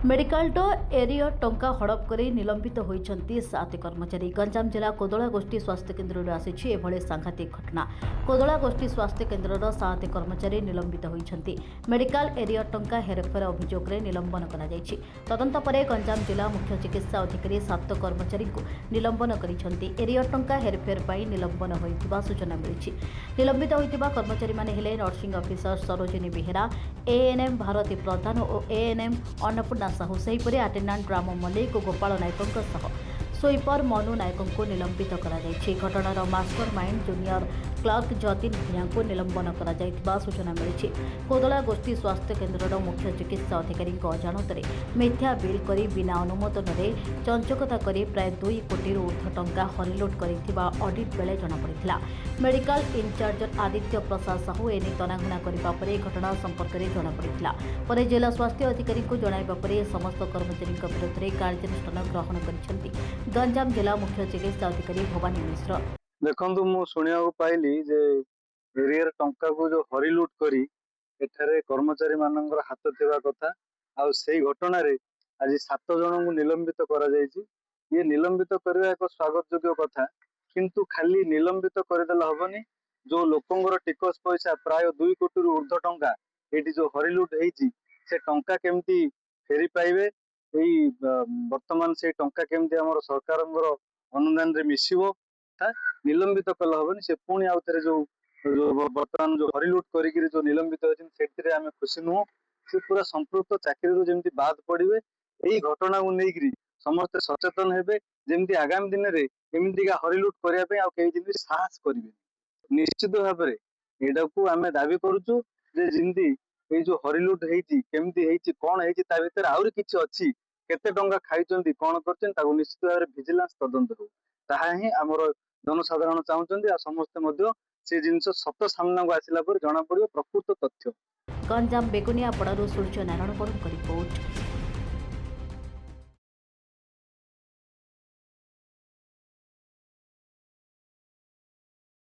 Medical area टंका हड़प कर निलंबित होती 7 कर्मचारी। गंजाम जिला कोदला गोष्ठी स्वास्थ्य केन्द्र आसी एभली सांघातिक घटना। कोदला गोष्ठी स्वास्थ्य केन्द्र 7 कर्मचारी निलंबित होती मेडिकल एरिया टंका हेरफेर अभियोग निलंबन कर तदंत पर गंजाम जिला मुख्य चिकित्सा अधिकारी 7 कर्मचारी निलंबन कर एरिया टंका हेरफेर पर निलंबन होता सूचना मिली। निलंबित होता कर्मचारी माने हेले nursing officer Sarojini Behera, ANM Bharati Pradhan और एएनएम अन्नपूर्णा साहू। सेहीपरि अटेंडेंट राम मल्लिक और गोपाल नायकों सह स्वीपर मनु नायकों को निलंबित कर घटनार mastermind junior clerk Jatin Bhuyan को निलंबन कर सूचना मिली। कोदला गोष्ठी स्वास्थ्य केन्द्र मुख्य चिकित्सा अधिकारी अजाणत मिथ्या बिल कर बिना अनुमोदन में चंचकता कर प्राय 2 कोटी ऊर्ध्व टंका हरिलुट कर ऑडिट बेले जमापड़ा। मेडिकल इनचार्ज आदित्य प्रसाद साहू एने तनाघना करने घटना संपर्क में जमापड़ा। जिला स्वास्थ्य अधिकारी को जणाइबा परे समस्त कर्मचारी विरुद्ध में कार्यानुष्ठान ग्रहण कर गंजाम जिला मुख्य चिकित्सा अधिकारी भवानी मिश्र। देखु मु शुणा पाइली जे एरियर टंका को जो हरिलुट करी एठारे कर्मचारी मानकर हाथ थिबा कथा आ सेही घटना रे आज 7 जन को निलंबित करा जायछि। ये निलंबित करबा एक स्वागत योग्य कथा, किंतु खाली निलंबित करदेला हबनी। जो लोकंगर टिकस पैसा प्राय 2 कोटी ऊर्ध्व टंका एटी जो हरिलुट हेछि से टंका केमती फेरी पाइबे, एई वर्तमान से टंका केमती हमर सरकारंगर अनुदान रे मिसिबो निलंबित कल हबनी। से पुणी आउ थे जो बर्तमान जो हरिलुट करी जो निलंबित होती आम खुशी नुह। से पूरा संपृक्त चाकरी जमी बाद पड़े यही घटना को लेकर समस्ते सचेतन हेबे, जमी आगामी दिन में एमतीका हरिलुट करने साहस करेंगे। निश्चित भाव में यहाँ को आम दाबी करुचु जमी ये जो हरिलुट होती कौन होता आहरी किसी अच्छी केते टंका खाई कौन कर निश्चित भाव में भिजिलेंस तदंत हो ताहा ही आमर जनसाधारण चाहते समस्ते से जिनस सत सामना को आसला जना पड़ो प्रकृत तथ्य। गंजाम बेगुनियापड़ारू सूर्य नारायण बड़ों रिपोर्ट।